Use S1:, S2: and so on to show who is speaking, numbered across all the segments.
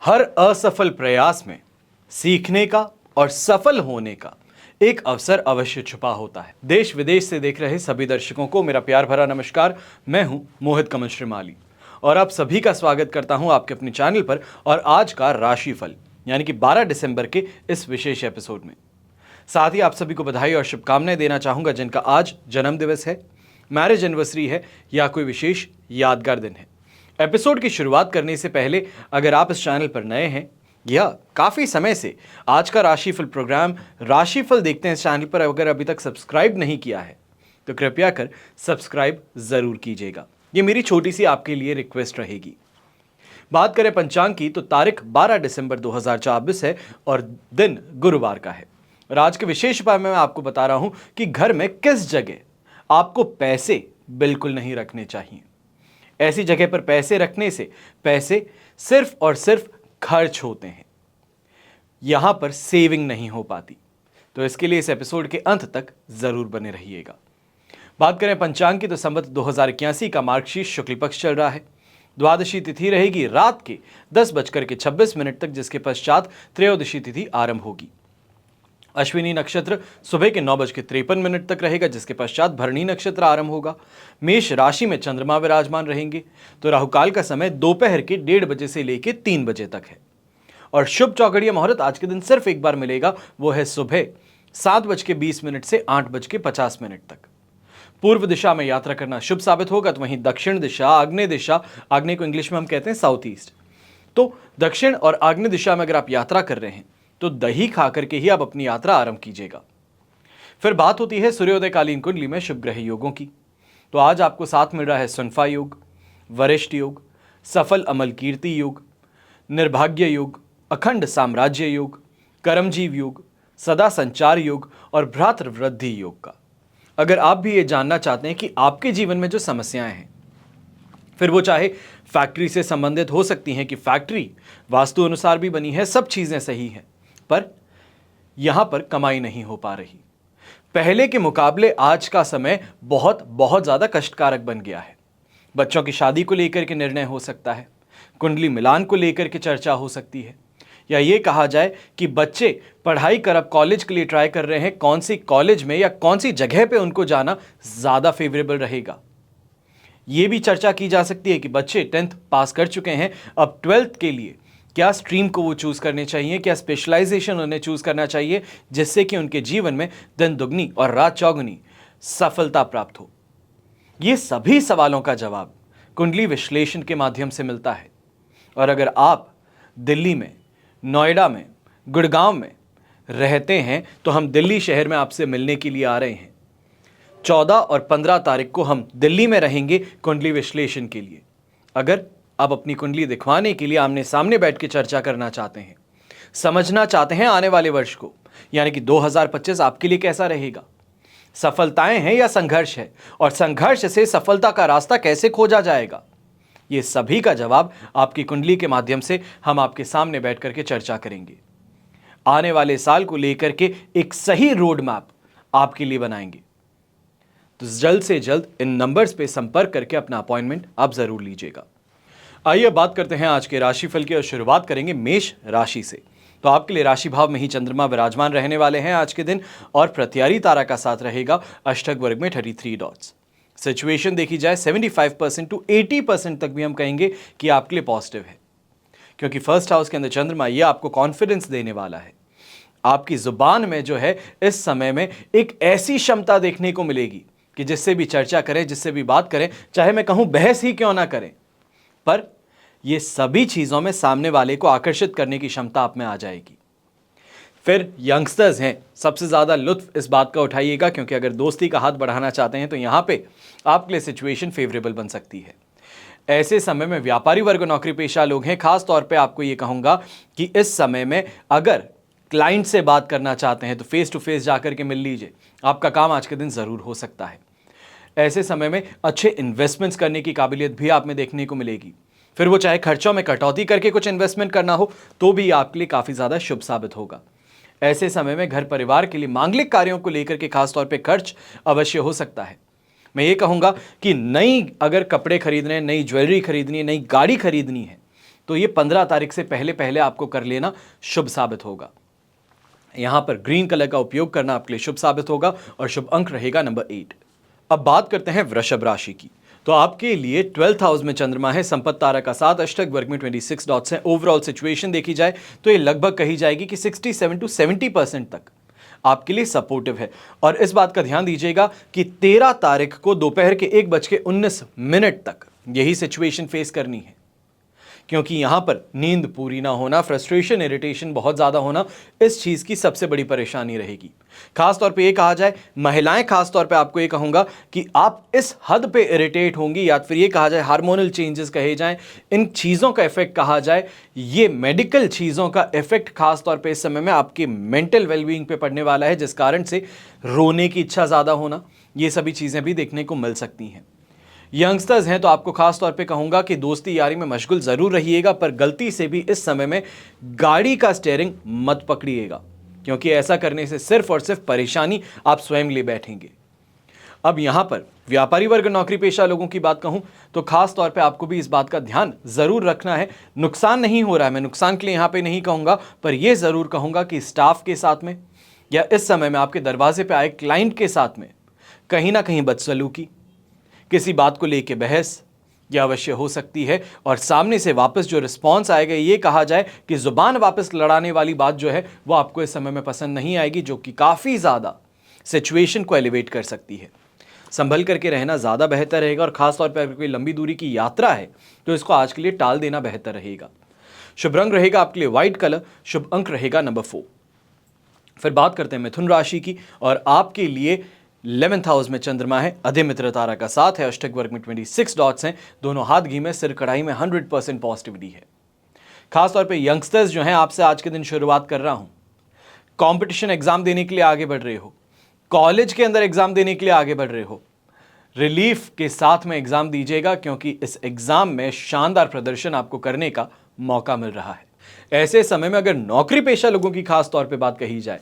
S1: हर असफल प्रयास में सीखने का और सफल होने का एक अवसर अवश्य छुपा होता है। देश विदेश से देख रहे सभी दर्शकों को मेरा प्यार भरा नमस्कार। मैं हूं मोहित कमल श्रीमाली और आप सभी का स्वागत करता हूं आपके अपने चैनल पर और आज का राशिफल यानी कि 12 दिसंबर के इस विशेष एपिसोड में। साथ ही आप सभी को बधाई और शुभकामनाएं देना चाहूंगा जिनका आज जन्म दिवस है, मैरिज एनिवर्सरी है या कोई विशेष यादगार दिन है। एपिसोड की शुरुआत करने से पहले अगर आप इस चैनल पर नए हैं या काफ़ी समय से आज का राशिफल प्रोग्राम राशिफल देखते हैं इस चैनल पर, अगर अभी तक सब्सक्राइब नहीं किया है तो कृपया कर सब्सक्राइब ज़रूर कीजिएगा। ये मेरी छोटी सी आपके लिए रिक्वेस्ट रहेगी। बात करें पंचांग की तो तारीख 12 दिसंबर 2024 है और दिन गुरुवार का है। और आज के विशेष उपाय में मैं आपको बता रहा हूं कि घर में किस जगह आपको पैसे बिल्कुल नहीं रखने चाहिए। ऐसी जगह पर पैसे रखने से पैसे सिर्फ और सिर्फ खर्च होते हैं, यहां पर सेविंग नहीं हो पाती। तो इसके लिए इस एपिसोड के अंत तक जरूर बने रहिएगा। बात करें पंचांग की तो संवत 2081 का मार्गशीर्ष शुक्ल पक्ष चल रहा है। द्वादशी तिथि रहेगी रात के 10:26 तक, जिसके पश्चात त्रयोदशी तिथि आरंभ होगी। अश्विनी नक्षत्र सुबह के 9:53 तक रहेगा, जिसके पश्चात भरणी नक्षत्र आरंभ होगा। मेष राशि में चंद्रमा विराजमान रहेंगे। तो राहुकाल का समय दोपहर के 1:30 बजे से लेकर 3 बजे तक है और शुभ चौघड़िया मुहूर्त आज के दिन सिर्फ एक बार मिलेगा, वो है सुबह 7:20 से 8:50 तक। पूर्व दिशा में यात्रा करना शुभ साबित होगा, तो वहीं दक्षिण दिशा, आग्नेय को इंग्लिश में हम कहते हैं साउथ ईस्ट, तो दक्षिण और आग्नेय दिशा में अगर आप यात्रा कर रहे हैं तो दही खा करके ही आप अपनी यात्रा आरंभ कीजिएगा। फिर बात होती है सूर्योदयकालीन कुंडली में शुभ ग्रह योगों की। तो आज आपको साथ मिल रहा है सुनफा योग, वरिष्ठ योग, सफल अमल कीर्ति योग, निर्भाग्य योग, अखंड साम्राज्य योग, कर्मजीव योग, सदा संचार योग और भ्रातृ वृद्धि योग का। अगर आप भी ये जानना चाहते हैं कि आपके जीवन में जो समस्याएं हैं, फिर वो चाहे फैक्ट्री से संबंधित हो सकती हैं कि फैक्ट्री वास्तु अनुसार भी बनी है, सब चीजें सही हैं, पर यहां पर कमाई नहीं हो पा रही। पहले के मुकाबले आज का समय बहुत बहुत ज्यादा कष्टकारक बन गया है। बच्चों की शादी को लेकर के निर्णय हो सकता है, कुंडली मिलान को लेकर के चर्चा हो सकती है, या ये कहा जाए कि बच्चे पढ़ाई कर अब कॉलेज के लिए ट्राई कर रहे हैं, कौन सी कॉलेज में या कौन सी जगह पे उनको जाना ज्यादा फेवरेबल रहेगा। ये भी चर्चा की जा सकती है कि बच्चे 10th पास कर चुके हैं, अब 12th के लिए क्या स्ट्रीम को वो चूज करने चाहिए, क्या स्पेशलाइजेशन उन्हें चूज करना चाहिए, जिससे कि उनके जीवन में दिन दुगनी और रात चौगुनी सफलता प्राप्त हो। ये सभी सवालों का जवाब कुंडली विश्लेषण के माध्यम से मिलता है। और अगर आप दिल्ली में, नोएडा में, गुड़गांव में रहते हैं तो हम दिल्ली शहर में आपसे मिलने के लिए आ रहे हैं। 14 और 15 तारीख को हम दिल्ली में रहेंगे कुंडली विश्लेषण के लिए। अगर आप अपनी कुंडली दिखवाने के लिए आमने सामने बैठ के चर्चा करना चाहते हैं, समझना चाहते हैं आने वाले वर्ष को, यानी कि 2025 आपके लिए कैसा रहेगा, सफलताएं हैं या संघर्ष है, और संघर्ष से सफलता का रास्ता कैसे खोजा जाएगा, ये सभी का जवाब आपकी कुंडली के माध्यम से हम आपके सामने बैठ करके चर्चा करेंगे। आने वाले साल को लेकर के एक सही रोड मैप आपके लिए बनाएंगे। तो जल्द से जल्द इन नंबर्स पे संपर्क करके अपना अपॉइंटमेंट आप जरूर लीजिएगा। आइए बात करते हैं आज के राशिफल की और शुरुआत करेंगे मेष राशि से। तो आपके लिए राशि भाव में ही चंद्रमा विराजमान रहने वाले हैं आज के दिन, और प्रत्यारी तारा का साथ रहेगा अष्टक वर्ग में 33 डॉट्स। सिचुएशन देखी जाए 75% टू 80% तक भी हम कहेंगे कि आपके लिए पॉजिटिव है, क्योंकि फर्स्ट हाउस के अंदर चंद्रमा ये आपको कॉन्फिडेंस देने वाला है। आपकी जुबान में जो है इस समय में एक ऐसी क्षमता देखने को मिलेगी कि जिससे भी चर्चा करें, जिससे भी बात करें, चाहे मैं कहूं बहस ही क्यों ना करें, पर ये सभी चीजों में सामने वाले को आकर्षित करने की क्षमता आप में आ जाएगी। फिर यंगस्टर्स हैं, सबसे ज्यादा लुत्फ इस बात का उठाइएगा, क्योंकि अगर दोस्ती का हाथ बढ़ाना चाहते हैं तो यहां पे आपके लिए सिचुएशन फेवरेबल बन सकती है। ऐसे समय में व्यापारी वर्ग, नौकरी पेशा लोग हैं, खास तौर पे आपको ये कहूंगा कि इस समय में अगर क्लाइंट से बात करना चाहते हैं तो फेस टू फेस जाकर के मिल लीजिए, आपका काम आज के दिन जरूर हो सकता है। ऐसे समय में अच्छे इन्वेस्टमेंट्स करने की काबिलियत भी आप में देखने को मिलेगी। फिर वो चाहे खर्चों में कटौती करके कुछ इन्वेस्टमेंट करना हो तो भी आपके लिए काफी ज्यादा शुभ साबित होगा। ऐसे समय में घर परिवार के लिए मांगलिक कार्यों को लेकर के खास तौर पे खर्च अवश्य हो सकता है। मैं ये कहूंगा कि नई अगर कपड़े खरीदने, नई ज्वेलरी खरीदनी है, नई गाड़ी खरीदनी है, तो ये 15 तारीख से पहले पहले आपको कर लेना शुभ साबित होगा। यहां पर ग्रीन कलर का उपयोग करना आपके लिए शुभ साबित होगा और शुभ अंक रहेगा नंबर 8। अब बात करते हैं वृषभ राशि की। तो आपके लिए 12th हाउस में चंद्रमा है, संपत्ति तारा का 7, अष्टक वर्ग में 26 डॉट्स हैं। ओवरऑल सिचुएशन देखी जाए तो ये लगभग कही जाएगी कि 67 to 70% तक आपके लिए सपोर्टिव है। और इस बात का ध्यान दीजिएगा कि 13 तारीख को दोपहर के 1:19 तक यही सिचुएशन फेस करनी है, क्योंकि यहां पर नींद पूरी ना होना, फ्रस्ट्रेशन, इरिटेशन बहुत ज्यादा होना, इस चीज की सबसे बड़ी परेशानी रहेगी। खास तौर पे ये कहा जाए, महिलाएं खास तौर पे आपको ये कहूंगा कि आप इस हद पे इरिटेट होंगी, या फिर ये कहा जाए हार्मोनल चेंजेस कहे जाएं, इन चीजों का इफेक्ट कहा जाए, ये मेडिकल चीजों का इफेक्ट खास तौर पे इस समय में आपके मेंटल वेलबींग पे पड़ने वाला है, जिस कारण से रोने की इच्छा ज्यादा होना, ये सभी चीजें भी देखने को मिल सकती हैं। यंगस्टर्स हैं तो आपको खास तौर पे कहूंगा कि दोस्ती यारी में मशगूल जरूर रहिएगा, पर गलती से भी इस समय में गाड़ी का स्टीयरिंग मत पकड़िएगा, क्योंकि ऐसा करने से सिर्फ और सिर्फ परेशानी आप स्वयं ले बैठेंगे। अब यहां पर व्यापारी वर्ग, नौकरी पेशा लोगों की बात कहूं तो खास तौर पे आपको भी इस बात का ध्यान जरूर रखना है। नुकसान नहीं हो रहा है, मैं नुकसान के लिए यहां पे नहीं कहूंगा, पर यह जरूर कहूंगा कि स्टाफ के साथ में या इस समय में आपके दरवाजे पे आए क्लाइंट के साथ में कहीं ना कहीं बदसलूकी, किसी बात को लेके बहस यह अवश्य हो सकती है, और सामने से वापस जो रिस्पॉन्स आएगा, ये कहा जाए कि जुबान वापस लड़ाने वाली बात जो है वो आपको इस समय में पसंद नहीं आएगी, जो कि काफ़ी ज़्यादा सिचुएशन को एलिवेट कर सकती है। संभल करके रहना ज़्यादा बेहतर रहेगा, और ख़ासतौर पर अगर कोई लंबी दूरी की यात्रा है तो इसको आज के लिए टाल देना बेहतर रहेगा। शुभ रंग रहेगा आपके लिए व्हाइट कलर, शुभ अंक रहेगा नंबर 4। फिर बात करते हैं मिथुन राशि की, और आपके लिए 11th हाउस में चंद्रमा है, अधिमित्र तारा का 7 है, अष्टक वर्ग में 26 डॉट्स हैं, दोनों हाथ घी में, सिर कढ़ाई में, 100% पॉजिटिविटी है। खासतौर पे यंगस्टर्स जो हैं, आपसे आज के दिन शुरुआत कर रहा हूं, कंपटीशन एग्जाम देने के लिए आगे बढ़ रहे हो, कॉलेज के अंदर एग्जाम देने के लिए आगे बढ़ रहे हो, रिलीफ के साथ में एग्जाम दीजिएगा, क्योंकि इस एग्जाम में शानदार प्रदर्शन आपको करने का मौका मिल रहा है। ऐसे समय में अगर नौकरी पेशा लोगों की खास तौर पर बात कही जाए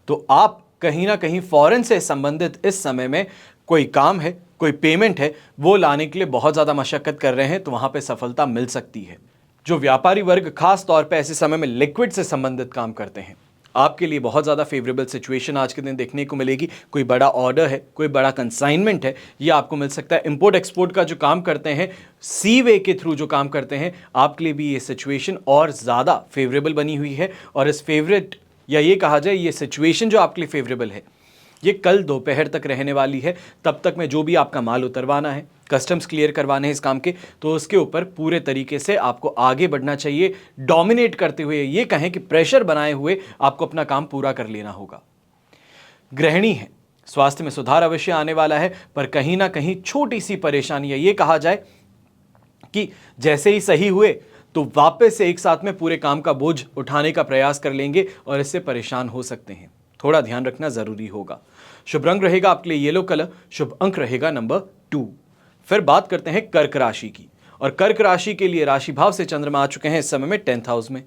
S1: तो आप कहीं ना कहीं फॉरेन से संबंधित इस समय में कोई काम है, कोई पेमेंट है, वो लाने के लिए बहुत ज़्यादा मशक्कत कर रहे हैं, तो वहाँ पे सफलता मिल सकती है। जो व्यापारी वर्ग खास तौर पे ऐसे समय में लिक्विड से संबंधित काम करते हैं, आपके लिए बहुत ज़्यादा फेवरेबल सिचुएशन आज के दिन देखने को मिलेगी। कोई बड़ा ऑर्डर है, कोई बड़ा कंसाइनमेंट है, ये आपको मिल सकता है। इंपोर्ट एक्सपोर्ट का जो काम करते हैं, सी वे के थ्रू जो काम करते हैं, आपके लिए भी ये सिचुएशन और ज़्यादा फेवरेबल बनी हुई है। और इस फेवरेट, या ये कहा जाए ये सिचुएशन जो आपके लिए फेवरेबल है, ये कल दोपहर तक रहने वाली है। तब तक में जो भी आपका माल उतरवाना है, कस्टम्स क्लियर करवाने हैं इस काम के, तो उसके ऊपर पूरे तरीके से आपको आगे बढ़ना चाहिए, डोमिनेट करते हुए, ये कहें कि प्रेशर बनाए हुए आपको अपना काम पूरा कर लेना होगा। गृहिणी है, स्वास्थ्य में सुधार अवश्य आने वाला है, पर कहीं ना कहीं छोटी सी परेशानी है, ये कहा जाए कि जैसे ही सही हुए तो वापस से एक साथ में पूरे काम का बोझ उठाने का प्रयास कर लेंगे, और इससे परेशान हो सकते हैं। थोड़ा ध्यान रखना जरूरी होगा। शुभ रंग रहेगा आपके लिए येलो कलर, शुभ अंक रहेगा नंबर 2। फिर बात करते हैं कर्क राशि की, और कर्क राशि के लिए राशि भाव से चंद्रमा आ चुके हैं इस समय में 10th हाउस में,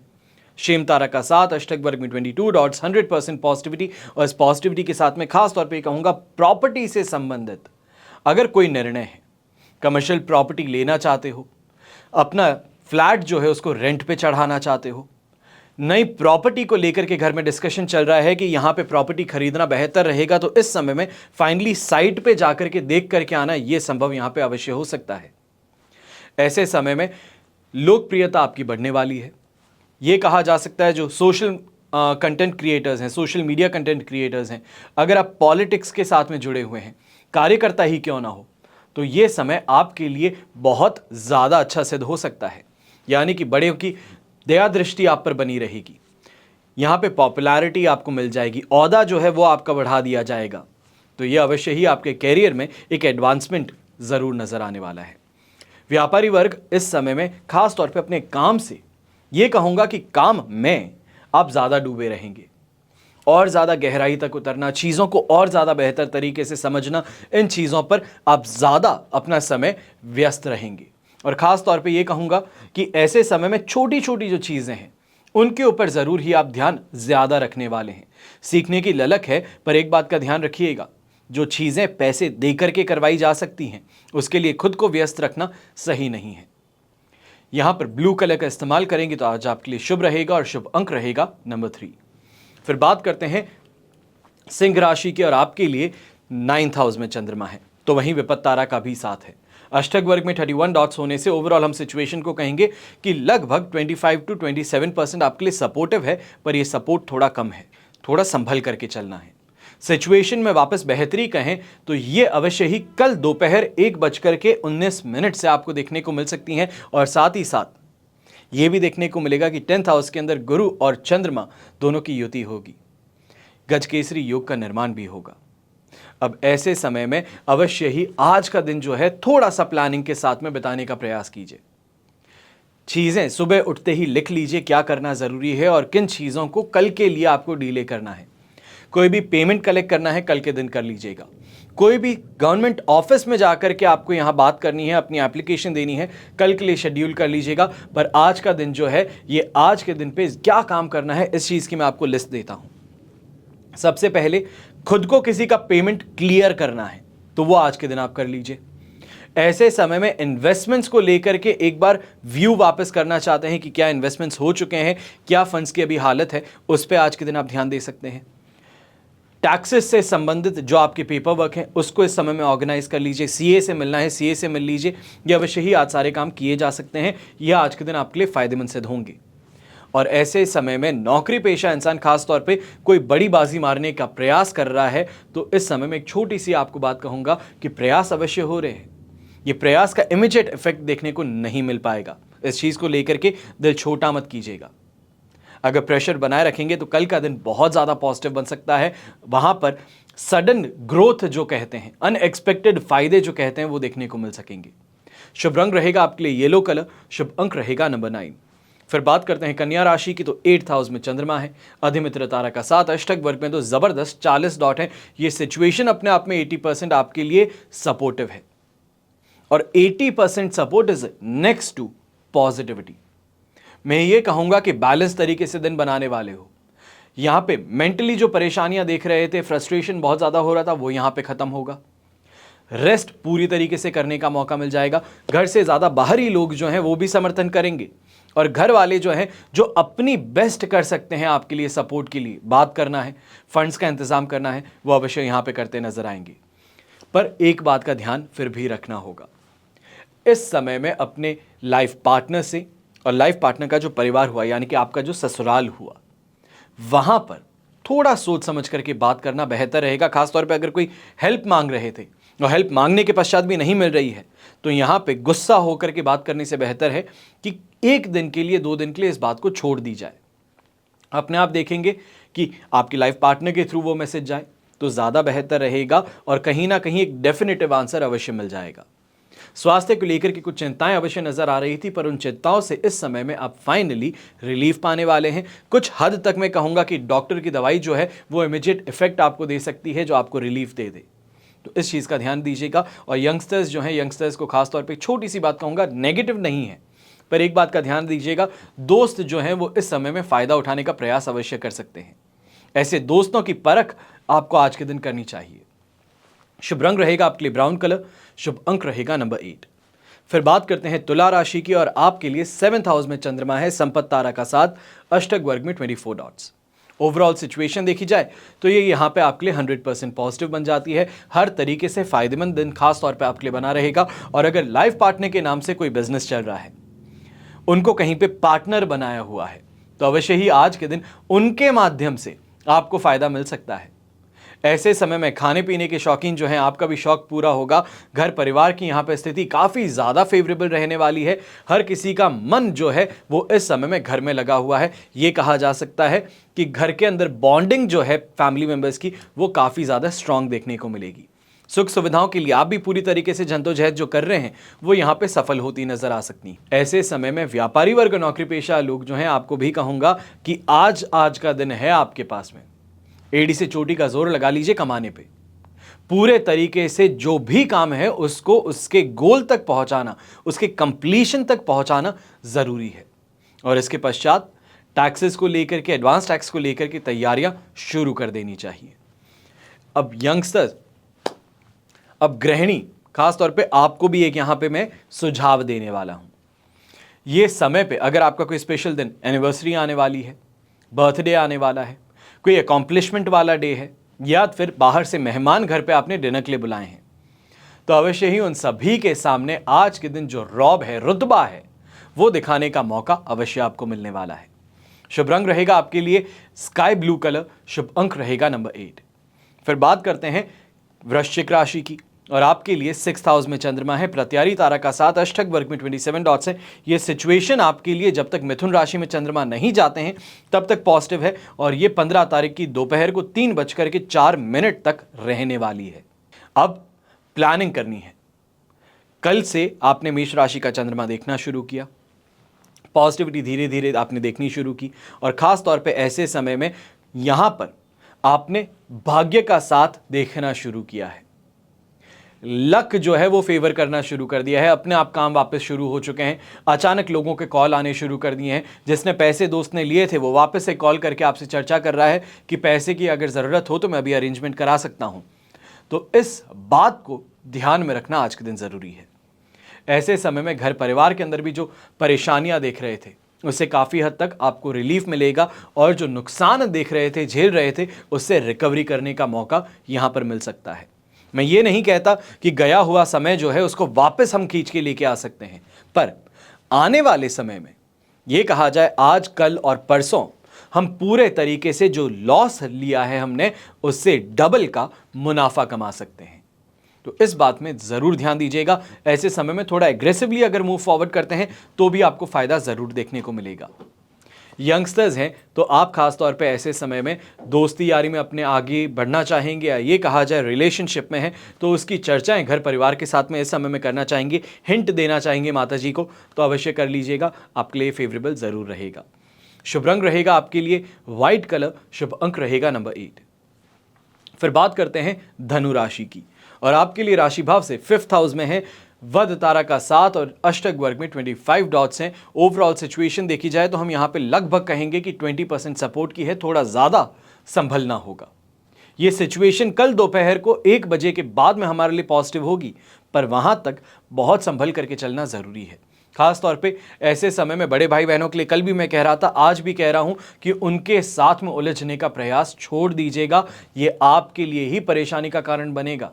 S1: शेम तारा का 7, अष्टक वर्ग में 22 डॉट्स, 100% पॉजिटिविटी। और इस पॉजिटिविटी के साथ में खास तौर पर कहूंगा प्रॉपर्टी से संबंधित अगर कोई निर्णय है, कमर्शियल प्रॉपर्टी लेना चाहते हो, अपना फ्लैट जो है उसको रेंट पे चढ़ाना चाहते हो, नई प्रॉपर्टी को लेकर के घर में डिस्कशन चल रहा है कि यहां पे प्रॉपर्टी खरीदना बेहतर रहेगा, तो इस समय में फाइनली साइट पे जाकर के देख करके आना, यह संभव यहां पे अवश्य हो सकता है। ऐसे समय में लोकप्रियता आपकी बढ़ने वाली है। यह कहा जा सकता है जो सोशल कंटेंट क्रिएटर्स हैं, सोशल मीडिया कंटेंट क्रिएटर्स हैं, अगर आप पॉलिटिक्स के साथ में जुड़े हुए हैं, कार्यकर्ता ही क्यों ना हो, तो यह समय आपके लिए बहुत ज़्यादा अच्छा सिद्ध हो सकता है। यानी कि बड़े की दया दृष्टि आप पर बनी रहेगी, यहाँ पे पॉपुलैरिटी आपको मिल जाएगी, ओहदा जो है वो आपका बढ़ा दिया जाएगा, तो ये अवश्य ही आपके कैरियर में एक एडवांसमेंट ज़रूर नज़र आने वाला है। व्यापारी वर्ग इस समय में खास तौर पे अपने काम से, ये कहूँगा कि काम में आप ज़्यादा डूबे रहेंगे, और ज़्यादा गहराई तक उतरना, चीज़ों को और ज़्यादा बेहतर तरीके से समझना, इन चीज़ों पर आप ज़्यादा अपना समय व्यस्त रहेंगे। और ख़ास तौर पे ये कहूँगा कि ऐसे समय में छोटी छोटी जो चीज़ें हैं उनके ऊपर ज़रूर ही आप ध्यान ज़्यादा रखने वाले हैं। सीखने की ललक है, पर एक बात का ध्यान रखिएगा, जो चीज़ें पैसे दे करके करवाई जा सकती हैं उसके लिए खुद को व्यस्त रखना सही नहीं है। यहां पर ब्लू कलर का इस्तेमाल करेंगे तो आज आपके लिए शुभ रहेगा और शुभ अंक रहेगा नंबर 3। फिर बात करते हैं सिंह राशि की और आपके लिए 9th हाउस में चंद्रमा है, तो वहीं विपत्त तारा का भी साथ है। अष्टक वर्ग में 31 डॉट्स होने से ओवरऑल हम सिचुएशन को कहेंगे कि लगभग 25 to 27% आपके लिए सपोर्टिव है, पर यह सपोर्ट थोड़ा कम है, थोड़ा संभल करके चलना है। सिचुएशन में वापस बेहतरी कहें तो ये अवश्य ही कल दोपहर 1:19 से आपको देखने को मिल सकती हैं, और साथ ही साथ ये भी देखने को मिलेगा कि 10th हाउस के अंदर गुरु और चंद्रमा दोनों की युति होगी, गजकेसरी योग का निर्माण भी होगा। अब ऐसे समय में अवश्य ही आज का दिन जो है थोड़ा सा प्लानिंग के साथ में बिताने का प्रयास कीजिए। चीजें सुबह उठते ही लिख लीजिए क्या करना जरूरी है और किन चीजों को कल के लिए आपको डिले करना है। कोई भी पेमेंट कलेक्ट करना है कल के दिन कर लीजिएगा। कोई भी गवर्नमेंट ऑफिस में जाकर के आपको यहां बात करनी है, अपनी एप्लीकेशन देनी है, कल के लिए शेड्यूल कर लीजिएगा। पर आज का दिन जो है ये आज के दिन पे क्या काम करना है इस चीज की मैं आपको लिस्ट देता हूं। सबसे पहले खुद को किसी का पेमेंट क्लियर करना है तो वो आज के दिन आप कर लीजिए। ऐसे समय में इन्वेस्टमेंट्स को लेकर के एक बार व्यू वापस करना चाहते हैं कि क्या इन्वेस्टमेंट्स हो चुके हैं, क्या फंड्स की अभी हालत है, उस पर आज के दिन आप ध्यान दे सकते हैं। टैक्सेस से संबंधित जो आपके पेपर वर्क हैं उसको इस समय में ऑर्गेनाइज कर लीजिए। सीए से मिलना है, सीए से मिल लीजिए। ये अवश्य ही आज सारे काम किए जा सकते हैं, यह आज के दिन आपके लिए फायदेमंद सिद्ध होंगे। और ऐसे समय में नौकरी पेशा इंसान खास तौर पे कोई बड़ी बाजी मारने का प्रयास कर रहा है तो इस समय में एक छोटी सी आपको बात कहूंगा कि प्रयास अवश्य हो रहे हैं। ये प्रयास का इमीडिएट इफेक्ट देखने को नहीं मिल पाएगा। इस चीज को लेकर के दिल छोटा मत कीजिएगा। अगर प्रेशर बनाए रखेंगे तो कल का दिन बहुत ज्यादा पॉजिटिव बन सकता है। वहां पर सडन ग्रोथ जो कहते हैं, अनएक्सपेक्टेड फायदे जो कहते हैं वो देखने को मिल सकेंगे। शुभ रंग रहेगा आपके लिए येलो कलर, शुभ अंक रहेगा नंबर 9। फिर बात करते हैं कन्या राशि की, तो 8th हाउस में चंद्रमा है, अधिमित्र तारा का साथ, अष्टक वर्ग में तो जबरदस्त 40 डॉट है। ये सिचुएशन अपने आप में 80% आपके लिए सपोर्टिव है और 80% support is next to positivity. मैं ये कहूंगा कि बैलेंस तरीके से दिन बनाने वाले हो। यहां पे मेंटली जो परेशानियां देख रहे थे, फ्रस्ट्रेशन बहुत ज्यादा हो रहा था, वो यहां पे खत्म होगा। रेस्ट पूरी तरीके से करने का मौका मिल जाएगा। घर से ज्यादा बाहरी लोग जो हैं वो भी समर्थन करेंगे और घर वाले जो हैं जो अपनी बेस्ट कर सकते हैं आपके लिए सपोर्ट के लिए, बात करना है, फंड्स का इंतजाम करना है, वो अवश्य यहां पे करते नजर आएंगे। पर एक बात का ध्यान फिर भी रखना होगा, इस समय में अपने लाइफ पार्टनर से और लाइफ पार्टनर का जो परिवार हुआ यानी कि आपका जो ससुराल हुआ, वहां पर थोड़ा सोच समझ करके बात करना बेहतर रहेगा। खासतौर पे अगर कोई हेल्प मांग रहे थे और हेल्प मांगने के पश्चात भी नहीं मिल रही है तो यहां पे गुस्सा होकर के बात करने से बेहतर है कि एक दिन के लिए, 2 दिन के लिए इस बात को छोड़ दी जाए। अपने आप देखेंगे कि आपकी लाइफ पार्टनर के थ्रू वो मैसेज जाए तो ज्यादा बेहतर रहेगा और कहीं ना कहीं एक डेफिनेटिव आंसर अवश्य मिल जाएगा। स्वास्थ्य को लेकर की कुछ चिंताएं अवश्य नजर आ रही थी, पर उन चिंताओं से इस समय में आप फाइनली रिलीफ पाने वाले हैं। कुछ हद तक मैं कहूंगा कि डॉक्टर की दवाई जो है वो इमीडिएट इफेक्ट आपको दे सकती है, जो आपको रिलीफ दे दे। तो इस चीज का ध्यान दीजिएगा। और यंगस्टर्स जो हैं, यंगस्टर्स को खासतौर पर छोटी सी बात कहूंगा, नेगेटिव नहीं है, पर एक बात का ध्यान दीजिएगा, दोस्त जो हैं वो इस समय में फायदा उठाने का प्रयास अवश्य कर सकते हैं। ऐसे दोस्तों की परख आपको आज के दिन करनी चाहिए। शुभ रंग रहेगा आपके लिए ब्राउन कलर, शुभ अंक रहेगा नंबर 8। फिर बात करते हैं तुला राशि की और आपके लिए 7th हाउस में चंद्रमा है, संपत्ति तारा का साथ, अष्टक वर्ग में 24 डॉट्स। ओवरऑल सिचुएशन देखी जाए तो ये यहां पे आपके लिए 100% पॉजिटिव बन जाती है। हर तरीके से फायदेमंद दिन खास तौर पे आपके लिए बना रहेगा। और अगर लाइफ पार्टनर के नाम से कोई बिजनेस चल रहा है, उनको कहीं पे पार्टनर बनाया हुआ है, तो अवश्य ही आज के दिन उनके माध्यम से आपको फायदा मिल सकता है। ऐसे समय में खाने पीने के शौकीन जो हैं, आपका भी शौक पूरा होगा। घर परिवार की यहाँ पे स्थिति काफ़ी ज़्यादा फेवरेबल रहने वाली है। हर किसी का मन जो है वो इस समय में घर में लगा हुआ है। ये कहा जा सकता है कि घर के अंदर बॉन्डिंग जो है फैमिली मेंबर्स की वो काफ़ी ज़्यादा स्ट्रांग देखने को मिलेगी। सुख सुविधाओं के लिए आप भी पूरी तरीके से जद्दोजहद जो कर रहे हैं वो यहाँ पे सफल होती नजर आ सकती। ऐसे समय में व्यापारी वर्ग, नौकरी पेशा लोग जो हैं, आपको भी कहूँगा कि आज का दिन है आपके पास में। एड़ी से चोटी का जोर लगा लीजिए कमाने पे। पूरे तरीके से जो भी काम है उसको उसके गोल तक पहुंचाना, उसके कंप्लीशन तक पहुंचाना जरूरी है। और इसके पश्चात टैक्सेस को लेकर के, एडवांस टैक्स को लेकर के तैयारियां शुरू कर देनी चाहिए। अब यंगस्टर्स, अब गृहिणी, खासतौर पे आपको भी एक यहां पे मैं सुझाव देने वाला हूं। ये समय पे अगर आपका कोई स्पेशल दिन, एनिवर्सरी आने वाली है, बर्थडे आने वाला है, कोई अकॉम्प्लिशमेंट वाला डे है, या फिर बाहर से मेहमान घर पे आपने डिनर के लिए बुलाए हैं, तो अवश्य ही उन सभी के सामने आज के दिन जो रौब है, रुतबा है, वो दिखाने का मौका अवश्य आपको मिलने वाला है। शुभ रंग रहेगा आपके लिए स्काई ब्लू कलर, शुभ अंक रहेगा नंबर 8। फिर बात करते हैं वृश्चिक राशि की, और आपके लिए 6th हाउस में चंद्रमा है, प्रत्यारी तारा का साथ, अष्टक वर्ग में 27 डॉट्स है। ये सिचुएशन आपके लिए जब तक मिथुन राशि में चंद्रमा नहीं जाते हैं तब तक पॉजिटिव है, और ये 15 तारीख की दोपहर को 3:04 तक रहने वाली है। अब प्लानिंग करनी है। कल से आपने मेष राशि का चंद्रमा देखना शुरू किया, पॉजिटिविटी धीरे धीरे आपने देखनी शुरू की, और खास तौर पे ऐसे समय में यहां पर आपने भाग्य का साथ देखना शुरू किया है। लक जो है वो फेवर करना शुरू कर दिया है, अपने आप काम वापस शुरू हो चुके हैं। अचानक लोगों के कॉल आने शुरू कर दिए हैं। जिसने पैसे दोस्त ने लिए थे वो वापस से कॉल करके आपसे चर्चा कर रहा है कि पैसे की अगर ज़रूरत हो तो मैं अभी अरेंजमेंट करा सकता हूं। तो इस बात को ध्यान में रखना आज के दिन ज़रूरी है। ऐसे समय में घर परिवार के अंदर भी जो परेशानियां देख रहे थे उससे काफ़ी हद तक आपको रिलीफ मिलेगा, और जो नुकसान देख रहे थे, झेल रहे थे, उससे रिकवरी करने का मौका यहां पर मिल सकता है। मैं ये नहीं कहता कि गया हुआ समय जो है उसको वापस हम खींच के लेके आ सकते हैं, पर आने वाले समय में ये कहा जाए आज, कल और परसों हम पूरे तरीके से जो लॉस लिया है हमने, उससे डबल का मुनाफा कमा सकते हैं। तो इस बात में ज़रूर ध्यान दीजिएगा। ऐसे समय में थोड़ा एग्रेसिवली अगर मूव फॉरवर्ड करते हैं तो भी आपको फ़ायदा ज़रूर देखने को मिलेगा। यंगस्टर्स हैं तो आप खास तौर पे ऐसे समय में दोस्ती यारी में अपने आगे बढ़ना चाहेंगे, या ये कहा जाए रिलेशनशिप में है तो उसकी चर्चाएं घर परिवार के साथ में इस समय में करना चाहेंगे, हिंट देना चाहेंगे माता जी को, तो अवश्य कर लीजिएगा, आपके लिए फेवरेबल ज़रूर रहेगा। शुभ रंग रहेगा आपके लिए वाइट कलर, शुभ अंक रहेगा नंबर 8। फिर बात करते हैं धनु राशि की, और आपके लिए राशि भाव से 5th हाउस में है वध तारा का 7 और अष्टक वर्ग में 25 डॉट्स हैं। ओवरऑल सिचुएशन देखी जाए तो हम यहां पे लगभग कहेंगे कि 20% सपोर्ट की है, थोड़ा ज़्यादा संभलना होगा। ये सिचुएशन कल दोपहर को 1 बजे के बाद में हमारे लिए पॉजिटिव होगी, पर वहां तक बहुत संभल करके चलना ज़रूरी है। खास तौर पे ऐसे समय में बड़े भाई बहनों के लिए कल भी मैं कह रहा था, आज भी कह रहा हूं कि उनके साथ में उलझने का प्रयास छोड़ दीजिएगा। ये आपके लिए ही परेशानी का कारण बनेगा।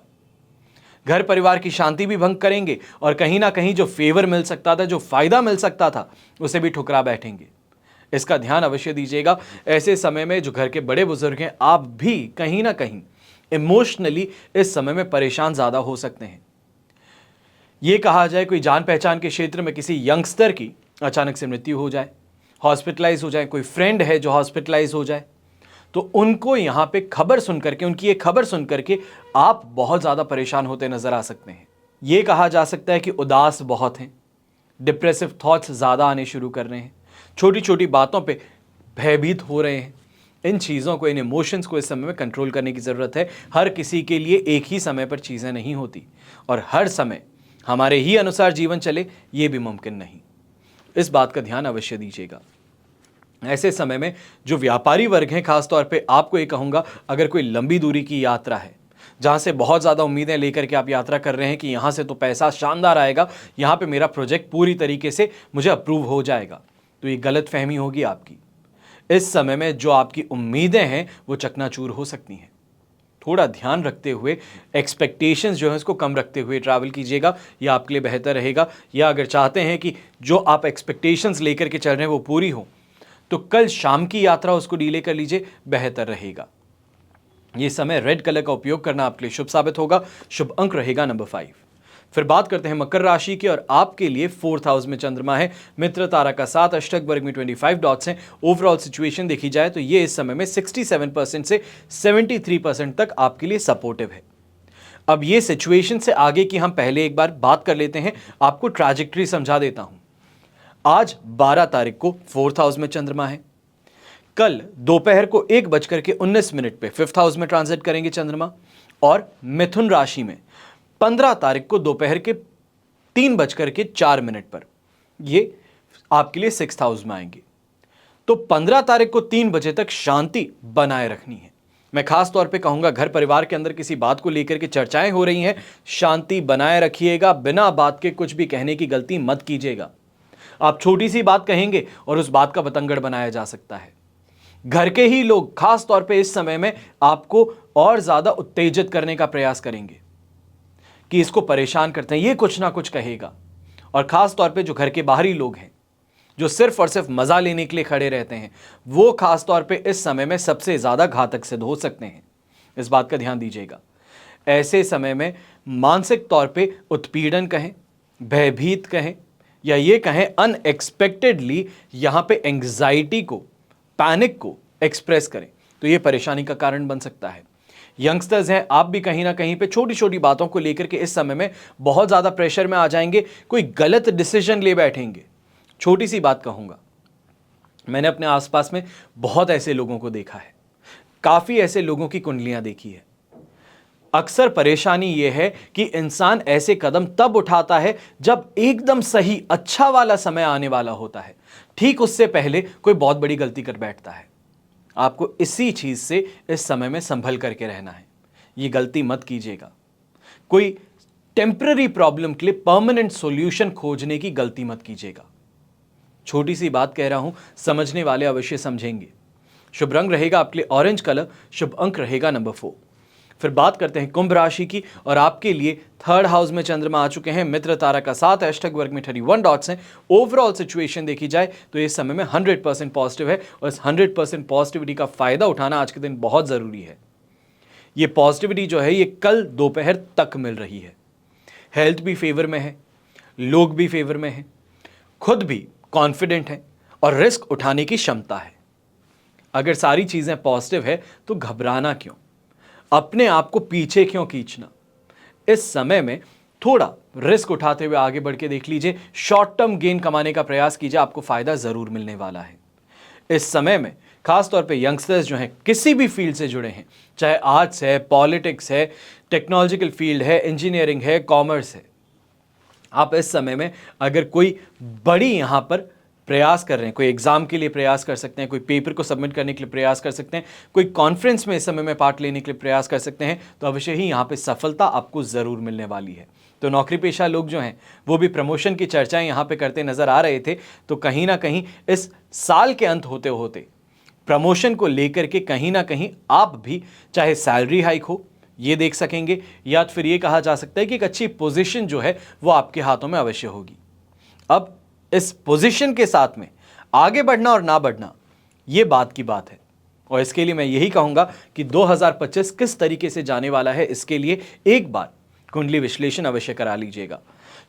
S1: घर परिवार की शांति भी भंग करेंगे, और कहीं ना कहीं जो फेवर मिल सकता था, जो फायदा मिल सकता था, उसे भी ठुकरा बैठेंगे। इसका ध्यान अवश्य दीजिएगा। ऐसे समय में जो घर के बड़े बुजुर्ग हैं, आप भी कहीं ना कहीं इमोशनली इस समय में परेशान ज़्यादा हो सकते हैं। ये कहा जाए कोई जान पहचान के क्षेत्र में किसी यंगस्टर की अचानक से मृत्यु हो जाए, हॉस्पिटलाइज हो जाए, कोई फ्रेंड है जो हॉस्पिटलाइज हो जाए, तो उनको यहाँ पे खबर सुन करके, उनकी ये खबर सुन करके आप बहुत ज़्यादा परेशान होते नजर आ सकते हैं। ये कहा जा सकता है कि उदास बहुत हैं, डिप्रेसिव थॉट्स ज़्यादा आने शुरू कर रहे हैं, छोटी छोटी बातों पे भयभीत हो रहे हैं। इन चीज़ों को, इन इमोशंस को इस समय में कंट्रोल करने की ज़रूरत है। हर किसी के लिए एक ही समय पर चीज़ें नहीं होती, और हर समय हमारे ही अनुसार जीवन चले, ये भी मुमकिन नहीं। इस बात का ध्यान अवश्य दीजिएगा। ऐसे समय में जो व्यापारी वर्ग हैं, खास तौर पे आपको ये कहूँगा, अगर कोई लंबी दूरी की यात्रा है जहाँ से बहुत ज़्यादा उम्मीदें लेकर के आप यात्रा कर रहे हैं कि यहाँ से तो पैसा शानदार आएगा, यहाँ पे मेरा प्रोजेक्ट पूरी तरीके से मुझे अप्रूव हो जाएगा, तो ये गलत फहमी होगी आपकी। इस समय में जो आपकी उम्मीदें हैं वो चकनाचूर हो सकती हैं। थोड़ा ध्यान रखते हुए, एक्सपेक्टेशंस जो है उसको कम रखते हुए ट्रैवल कीजिएगा, यह आपके लिए बेहतर रहेगा। या अगर चाहते हैं कि जो आप एक्सपेक्टेशंस लेकर के चल रहे हैं वो पूरी हो, तो कल शाम की यात्रा उसको डिले कर लीजिए, बेहतर रहेगा। ये समय रेड कलर का उपयोग करना आपके लिए शुभ साबित होगा। शुभ अंक रहेगा नंबर 5। फिर बात करते हैं मकर राशि की, और आपके लिए 4th हाउस में चंद्रमा है, मित्र तारा का 7, अष्टक वर्ग में 25 डॉट्स हैं। ओवरऑल सिचुएशन देखी जाए तो ये इस समय में 67% से 73% तक आपके लिए सपोर्टिव है। अब ये सिचुएशन से आगे की हम पहले एक बार बात कर लेते हैं, आपको ट्रैजेक्टरी समझा देता हूं। आज 12 तारीख को 4th हाउस में चंद्रमा है, कल दोपहर को 1:19 पे 5th हाउस में ट्रांजिट करेंगे चंद्रमा, और मिथुन राशि में 15 तारीख को दोपहर के 3:04 पर ये आपके लिए 6th हाउस में आएंगे। तो 15 तारीख को 3 बजे तक शांति बनाए रखनी है। मैं खास तौर पे कहूंगा, घर परिवार के अंदर किसी बात को लेकर के चर्चाएं हो रही हैं, शांति बनाए रखिएगा, बिना बात के कुछ भी कहने की गलती मत कीजिएगा। आप छोटी सी बात कहेंगे और उस बात का बतंगड़ बनाया जा सकता है। घर के ही लोग खास तौर पे इस समय में आपको और ज्यादा उत्तेजित करने का प्रयास करेंगे कि इसको परेशान करते हैं, ये कुछ ना कुछ कहेगा। और खास तौर पे जो घर के बाहरी लोग हैं, जो सिर्फ और सिर्फ मजा लेने के लिए खड़े रहते हैं, वो खास तौर पे इस समय में सबसे ज्यादा घातक सिद्ध हो सकते हैं। इस बात का ध्यान दीजिएगा। ऐसे समय में मानसिक तौर पे उत्पीड़न कहें, भयभीत कहें, या ये कहें अनएक्सपेक्टेडली यहां पे एंग्जाइटी को, पैनिक को एक्सप्रेस करें, तो ये परेशानी का कारण बन सकता है। यंगस्टर्स हैं, आप भी कहीं ना कहीं पे छोटी छोटी बातों को लेकर के इस समय में बहुत ज़्यादा प्रेशर में आ जाएंगे, कोई गलत डिसीजन ले बैठेंगे। छोटी सी बात कहूँगा, मैंने अपने आसपास में बहुत ऐसे लोगों को देखा है, काफ़ी ऐसे लोगों की कुंडलियाँ देखी है। अक्सर परेशानी यह है कि इंसान ऐसे कदम तब उठाता है जब एकदम सही अच्छा वाला समय आने वाला होता है, ठीक उससे पहले कोई बहुत बड़ी गलती कर बैठता है। आपको इसी चीज से इस समय में संभल करके रहना है। ये गलती मत कीजिएगा। कोई टेम्पररी प्रॉब्लम के लिए परमानेंट सॉल्यूशन खोजने की गलती मत कीजिएगा। छोटी सी बात कह रहा हूं, समझने वाले अवश्य समझेंगे। शुभ रंग रहेगा आपके लिए ऑरेंज कलर, शुभ अंक रहेगा नंबर 4। फिर बात करते हैं कुंभ राशि की, और आपके लिए 3rd हाउस में चंद्रमा आ चुके हैं। मित्र तारा का 7 हैशटैग वर्ग में 31 डॉट्स हैं। ओवरऑल सिचुएशन देखी जाए तो इस समय में 100% पॉजिटिव है, और इस 100% पॉजिटिविटी का फायदा उठाना आज के दिन बहुत जरूरी है। ये पॉजिटिविटी जो है ये कल दोपहर तक मिल रही है। हेल्थ भी फेवर में है, लोग भी फेवर में है, खुद भी कॉन्फिडेंट है, और रिस्क उठाने की क्षमता है। अगर सारी चीजें पॉजिटिव है तो घबराना क्यों, अपने आप को पीछे क्यों खींचना। इस समय में थोड़ा रिस्क उठाते हुए आगे बढ़ के देख लीजिए, शॉर्ट टर्म गेन कमाने का प्रयास कीजिए, आपको फायदा जरूर मिलने वाला है। इस समय में खास तौर पे यंगस्टर्स जो हैं, किसी भी फील्ड से जुड़े हैं, चाहे आर्ट्स है, पॉलिटिक्स है, टेक्नोलॉजिकल फील्ड है, इंजीनियरिंग है, कॉमर्स है, आप इस समय में अगर कोई बड़ी यहां पर प्रयास कर रहे हैं, कोई एग्जाम के लिए प्रयास कर सकते हैं, कोई पेपर को सबमिट करने के लिए प्रयास कर सकते हैं, कोई कॉन्फ्रेंस में इस समय में पार्ट लेने के लिए प्रयास कर सकते हैं, तो अवश्य ही यहाँ पे सफलता आपको ज़रूर मिलने वाली है। तो नौकरी पेशा लोग जो हैं वो भी प्रमोशन की चर्चाएं यहाँ पे करते नजर आ रहे थे, तो कहीं ना कहीं इस साल के अंत होते होते प्रमोशन को लेकर के कहीं ना कहीं आप भी, चाहे सैलरी हाइक हो ये देख सकेंगे, या फिर ये कहा जा सकता है कि एक अच्छी पोजीशन जो है वो आपके हाथों में अवश्य होगी। अब इस पोजीशन के साथ में आगे बढ़ना और ना बढ़ना ये बात की बात है, और इसके लिए मैं यही कहूंगा कि 2025 किस तरीके से जाने वाला है, इसके लिए एक बार कुंडली विश्लेषण अवश्य करा लीजिएगा।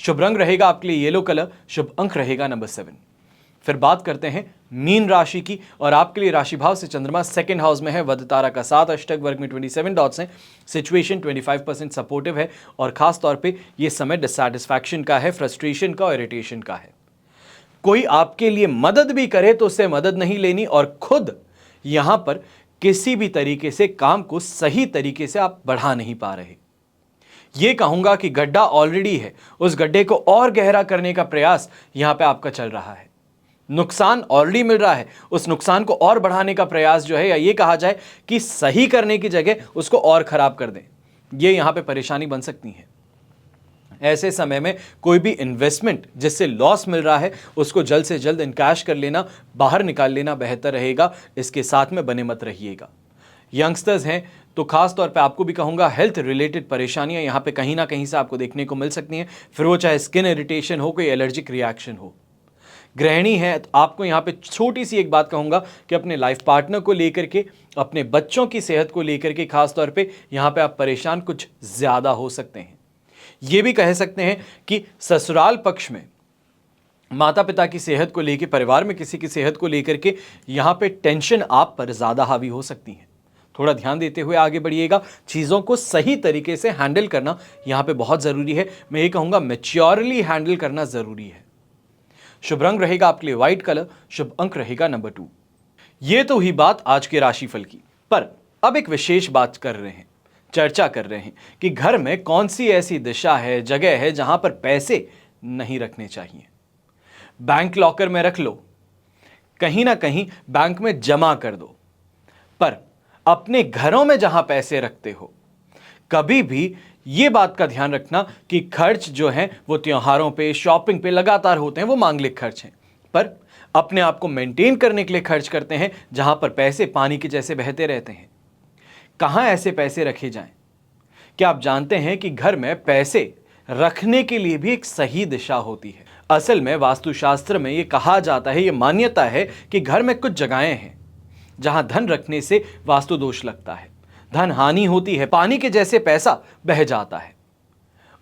S1: शुभ रंग रहेगा आपके लिए येलो कलर, शुभ अंक रहेगा नंबर 7। फिर बात करते हैं मीन राशि की, और आपके लिए राशि भाव से चंद्रमा 2nd हाउस में है। वध तारा का 7 अष्टक वर्ग में 27 डॉट्स हैं। सिचुएशन 25% सपोर्टिव है, और खास तौर पे ये समय डिससैटिस्फैक्शन का है, फ्रस्ट्रेशन का और इरिटेशन का है। कोई आपके लिए मदद भी करे तो उससे मदद नहीं लेनी, और खुद यहां पर किसी भी तरीके से काम को सही तरीके से आप बढ़ा नहीं पा रहे। ये कहूंगा कि गड्ढा ऑलरेडी है, उस गड्ढे को और गहरा करने का प्रयास यहां पे आपका चल रहा है। नुकसान ऑलरेडी मिल रहा है, उस नुकसान को और बढ़ाने का प्रयास जो है, या ये कहा जाए कि सही करने की जगह उसको और खराब कर दें, ये यहां पे परेशानी बन सकती है। ऐसे समय में कोई भी इन्वेस्टमेंट जिससे लॉस मिल रहा है उसको जल्द से जल्द इनकैश कर लेना, बाहर निकाल लेना बेहतर रहेगा। इसके साथ में बने मत रहिएगा। यंगस्टर्स हैं तो खास तौर पे आपको भी कहूंगा, हेल्थ रिलेटेड परेशानियां यहां पे कहीं ना कहीं से आपको देखने को मिल सकती हैं, फिर वो चाहे स्किन इरिटेशन हो, कोई एलर्जिक रिएक्शन हो। गृहिणी है तो आपको यहाँ पे छोटी सी एक बात कहूंगा कि अपने लाइफ पार्टनर को लेकर के, अपने बच्चों की सेहत को लेकर के खास तौर पे यहाँ पे आप परेशान कुछ ज्यादा हो सकते हैं। ये भी कह सकते हैं कि ससुराल पक्ष में माता पिता की सेहत को लेकर, परिवार में किसी की सेहत को लेकर के यहाँ पे टेंशन आप पर ज्यादा हावी हो सकती है। थोड़ा ध्यान देते हुए आगे बढ़िएगा। चीज़ों को सही तरीके से हैंडल करना यहाँ पे बहुत ज़रूरी है। मैं ये कहूँगा मैच्योरली हैंडल करना ज़रूरी है। शुभ रंग रहेगा आपके लिए व्हाइट कलर, शुभ अंक रहेगा नंबर 2। ये तो हुई बात आज के राशिफल की, पर अब एक विशेष बात कर रहे हैं, चर्चा कर रहे हैं कि घर में कौन सी ऐसी दिशा है, जगह है जहां पर पैसे नहीं रखने चाहिए। बैंक लॉकर में रख लो, कहीं ना कहीं बैंक में जमा कर दो, पर अपने घरों में जहां पैसे रखते हो कभी भी ये बात का ध्यान रखना कि खर्च जो है वो त्योहारों पे, शॉपिंग पे लगातार होते हैं, वो मांगलिक खर्च हैं। पर अपने आप को मेंटेन करने के लिए खर्च करते हैं, जहां पर पैसे पानी के जैसे बहते रहते हैं। कहां ऐसे पैसे रखे जाएं? क्या आप जानते हैं कि घर में पैसे रखने के लिए भी एक सही दिशा होती है? असल में वास्तुशास्त्र में यह कहा जाता है, यह मान्यता है कि घर में कुछ जगहें हैं जहां धन रखने से वास्तु दोष लगता है, धन हानि होती है, पानी के जैसे पैसा बह जाता है।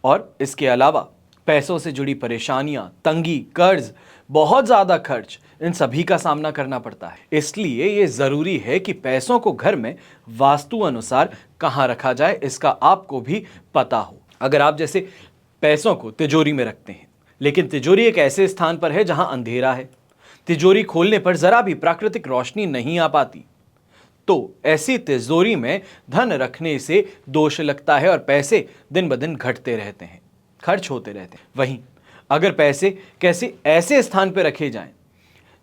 S1: और इसके अलावा पैसों से जुड़ी परेशानियां, तंगी, कर्ज, बहुत ज्यादा खर्च, इन सभी का सामना करना पड़ता है। इसलिए यह जरूरी है कि पैसों को घर में वास्तु अनुसार कहां रखा जाए, इसका आपको भी पता हो। अगर आप जैसे पैसों को तिजोरी में रखते हैं, लेकिन तिजोरी एक ऐसे स्थान पर है जहां अंधेरा है, तिजोरी खोलने पर जरा भी प्राकृतिक रोशनी नहीं आ पाती, तो ऐसी तिजोरी में धन रखने से दोष लगता है और पैसे दिन ब दिन घटते रहते हैं, खर्च होते रहते हैं। वहीं अगर पैसे कैसे ऐसे स्थान पर रखे जाएं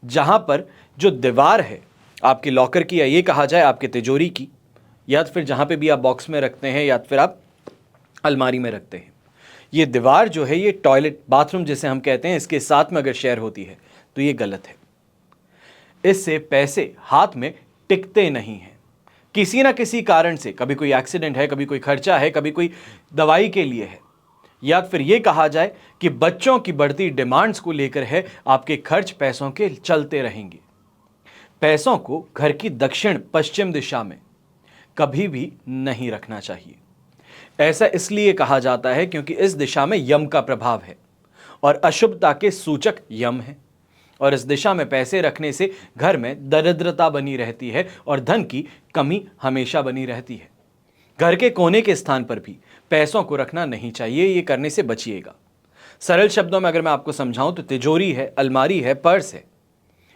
S1: जहां पर जो दीवार है आपके लॉकर की, या ये कहा जाए आपके तिजोरी की, या फिर जहां पे भी आप बॉक्स में रखते हैं या फिर आप अलमारी में रखते हैं, ये दीवार जो है ये टॉयलेट, बाथरूम जिसे हम कहते हैं, इसके साथ में अगर शेयर होती है तो ये गलत है। इससे पैसे हाथ में टिकते नहीं हैं। किसी ना किसी कारण से, कभी कोई एक्सीडेंट है, कभी कोई खर्चा है, कभी कोई दवाई के लिए है, या फिर यह कहा जाए कि बच्चों की बढ़ती डिमांड्स को लेकर है, आपके खर्च पैसों के चलते रहेंगे। पैसों को घर की दक्षिण पश्चिम दिशा में कभी भी नहीं रखना चाहिए। ऐसा इसलिए कहा जाता है क्योंकि इस दिशा में यम का प्रभाव है और अशुभता के सूचक यम है, और इस दिशा में पैसे रखने से घर में दरिद्रता बनी रहती है और धन की कमी हमेशा बनी रहती है। घर के कोने के स्थान पर भी पैसों को रखना नहीं चाहिए, ये करने से बचिएगा। सरल शब्दों में अगर मैं आपको समझाऊं तो तिजोरी है, अलमारी है, पर्स है,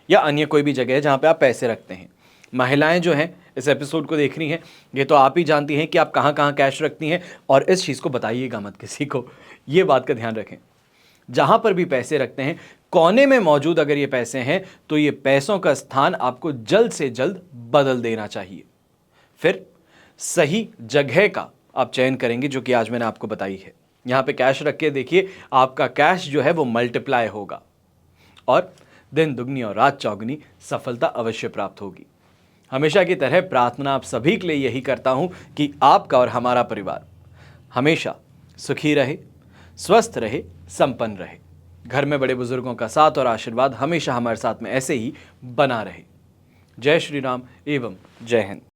S1: या अन्य कोई भी जगह है जहां पे आप पैसे रखते हैं। महिलाएं जो हैं इस एपिसोड को देख रही हैं, ये तो आप ही जानती हैं कि आप कहां कहां कैश रखती हैं, और इस चीज़ को बताइएगा मत किसी को, ये बात का ध्यान रखें। जहां पर भी पैसे रखते हैं, कोने में मौजूद अगर ये पैसे हैं तो ये पैसों का स्थान आपको जल्द से जल्द बदल देना चाहिए। फिर सही जगह का आप चयन करेंगे, जो कि आज मैंने आपको बताई है। यहां पे कैश रख के देखिए, आपका कैश जो है वो मल्टीप्लाई होगा और दिन दुगनी और रात चौगुनी सफलता अवश्य प्राप्त होगी। हमेशा की तरह प्रार्थना आप सभी के लिए यही करता हूं कि आपका और हमारा परिवार हमेशा सुखी रहे, स्वस्थ रहे, संपन्न रहे। घर में बड़े बुजुर्गों का साथ और आशीर्वाद हमेशा हमारे साथ में ऐसे ही बना रहे। जय श्री राम एवं जय हिंद।